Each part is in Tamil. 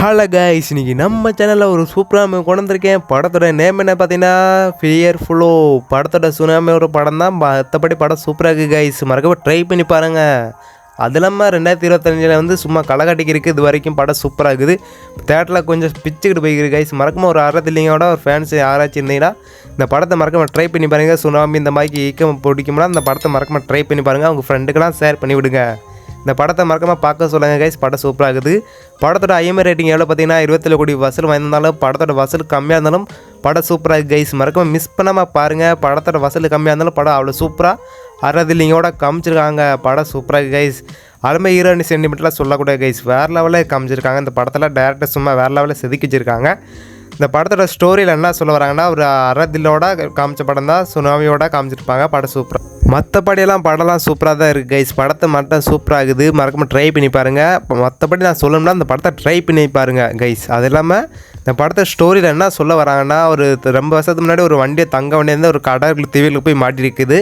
ஹலோ கைஸ், இன்னைக்கு நம்ம சேனலில் ஒரு சூப்பராக கொண்டு வந்திருக்கேன். படத்தோட நேம் என்ன பார்த்தீங்கன்னா ஃபியர்ஃபுல்லோ. படத்தோட சுனாமியோட படம் தான். மற்றபடி படம் சூப்பராக இருக்குது கைஸ், மறக்காம ட்ரை பண்ணி பாருங்கள். அது இல்லாமல் 2025 வந்து சும்மா களைகட்டிக்கு இருக்குது. இது வரைக்கும் படம் சூப்பராக இருக்குது. தேட்டரில் கொஞ்சம் பிச்சுக்கிட்டு போய்க்கிது கைஸ். மறக்காம ஒரு அறத்தில்லிங்கோட ஒரு ஃபேன்ஸ் யாராச்சும் இருந்தீங்கன்னா இந்த படத்தை மறக்காம ட்ரை பண்ணி பாருங்கள். சுனாமி இந்த மாதிரி ஈக்கம் பிடிக்கும்னா இந்த படத்தை மறக்காம ட்ரை பண்ணி பாருங்கள். அவங்க ஃப்ரெண்டுக்கெல்லாம் ஷேர் பண்ணி விடுங்க. இந்த படத்தை மறக்காமல் பார்க்க சொல்லுங்கள் கைஸ். படம் சூப்பராக இருக்குது. படத்தோட IMDb ரேட்டிங் எவ்வளோ பார்த்தீங்கன்னா 27 கோடி வசூல் வாங்கியிருந்தாலும் படத்தோட வசூல் கம்மியாக இருந்தாலும் படம் சூப்பராக இருக்குது கைஸ். மறக்காமல் மிஸ் பண்ணாமல் பாருங்கள். படத்தோட வசூல் கம்மியாக இருந்தாலும் படம் அவ்வளோ சூப்பராக அறதில்லிங்கோட காமிச்சிருக்காங்க. படம் சூப்பராக இருக்குது கைஸ். அதுமாதிரி ஹீரோனி சென்டிமெண்ட்லாம் சொல்லக்கூடாது கைஸ். வேறு லெவலில் காமிச்சிருக்காங்க. இந்த படத்தில் டேரக்டர் சும்மா வேறு லெவலில் செதுக்கி வச்சிருக்காங்க. இந்த படத்தோட ஸ்டோரியில் என்ன சொல்ல வராங்கன்னா, ஒரு அறதில்லோட காமிச்ச படம் தான் சுனாமியோட காமிச்சிருப்பாங்க. படம் சூப்பராக, மற்றபடியெல்லாம் படம்லாம் சூப்பராக தான் இருக்குது கைஸ். படத்தை மட்டும் சூப்பராக இருக்குது. மறக்காம ட்ரை பண்ணி பாருங்கள். இப்போ மற்றபடி நான் சொல்லணும்னா இந்த படத்தை ட்ரை பண்ணி பாருங்கள் கைஸ். அது இல்லாமல் இந்த படத்தை ஸ்டோரியில் என்ன சொல்ல வராங்கன்னா, ஒரு ரொம்ப வருஷத்துக்கு முன்னாடி ஒரு தங்க வண்டியிருந்து ஒரு கடற்கரை தீவில் போய் மாட்டிருக்குது.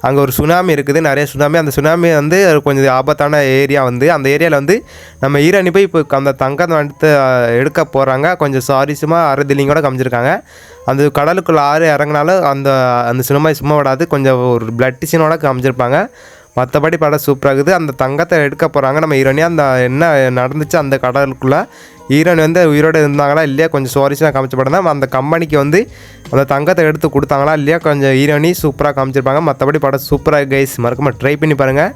அங்கே ஒரு சுனாமி இருக்குது, நிறைய சுனாமி. அந்த சுனாமி வந்து கொஞ்சம் ஆபத்தான ஏரியா. வந்து அந்த ஏரியாவில் வந்து நம்ம ஹீரோனி போய் இப்போ அந்த தங்கத்தை வந்து எடுக்க போகிறாங்க. கொஞ்சம் சாரிசமாக அறதில்லிங்கோட காமிச்சிருக்காங்க. அந்த கடலுக்குள்ளே ஆறு இறங்கினாலும் அந்த சுனாமி சும்மா விடாது. கொஞ்சம் ஒரு பிளட் சீனோட காமிச்சிருப்பாங்க. மற்றபடி படம் சூப்பராக இருக்குது. அந்த தங்கத்தை எடுக்க போகிறாங்க நம்ம ஹீரோனி. அந்த என்ன நடந்துச்சு அந்த கடலுக்குள்ளே ஹீரோனி வந்து உயிரோடு இருந்தாங்களா இல்லையா கொஞ்சம் சுவாரஸ்யமாக காமிச்ச படம் தான். அந்த கம்பெனிக்கு வந்து அந்த தங்கத்தை எடுத்து கொடுத்தாங்களா இல்லையா கொஞ்சம் ஹீரோனி சூப்பராக காமிச்சிருப்பாங்க. மற்றபடி படம் சூப்பராக கைஸ். மறக்காம ட்ரை பண்ணி பாருங்கள்.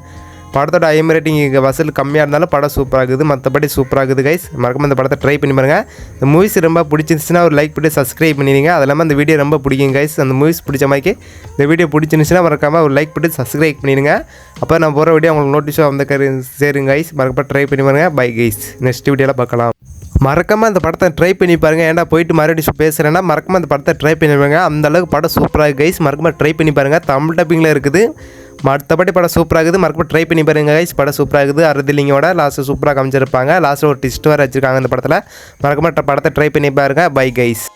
படத்தோட IMDb ரேட்டிங் வசூல் கம்மியாக இருந்தாலும் படம் சூப்பராக இருக்குது. மற்றபடி சூப்பராக இருக்குது கைஸ். மறக்காம இந்த படத்தை ட்ரை பண்ணி பாருங்கள். இந்த மூவிஸ் ரொம்ப பிடிச்சிருந்துச்சுன்னா ஒரு லைக் பண்ணி சப்ஸ்கிரைப் பண்ணிடுங்க. அது இல்லாமல் அந்த வீடியோ ரொம்ப பிடிக்கும் கைஸ். அந்த மூவிஸ் பிடிச்ச மாதிரி இந்த வீடியோ பிடிச்சிருந்துச்சுன்னா மறக்காமல் ஒரு லைக் பண்ணி சப்ஸ்கிரைப் பண்ணிடுங்க. அப்போ நான் போகிற வீடியோ உங்களுக்கு நோட்டிஸாக வந்து சேருங்க கைஸ். மறக்காம ட்ரை பண்ணி பாருங்கள். பை கைஸ், நெக்ஸ்ட் வீடியோவில் பார்க்கலாம். மறக்காமல் அந்த படத்தை ட்ரை பண்ணி பாருங்கள். ஏன்னா போயிட்டு மறுபடியும் பேசுகிறேன்னா மறக்காமல் அந்த படத்தை ட்ரை பண்ணி பாருங்கள். அந்தளவுக்கு படம் சூப்பராக கைஸ். மறக்காம ட்ரை பண்ணி பாருங்கள். தமிழ் டப்பிங்கில் இருக்குது. மற்றபடி படம் சூப்பராக இருக்குது. மறக்காம ட்ரை பண்ணி பாருங்கள் கைஸ். படம் சூப்பராக இருக்குது. அறதில்லிங்கோட லாஸ்ட்டு சூப்பராக காமிச்சிருப்பாங்க. லாஸ்ட்டில் ஒரு ட்விஸ்ட் வேறு வச்சுருக்காங்க இந்த படத்தில். மறக்காம படத்தை ட்ரை பண்ணி பாருங்கள். Bye guys.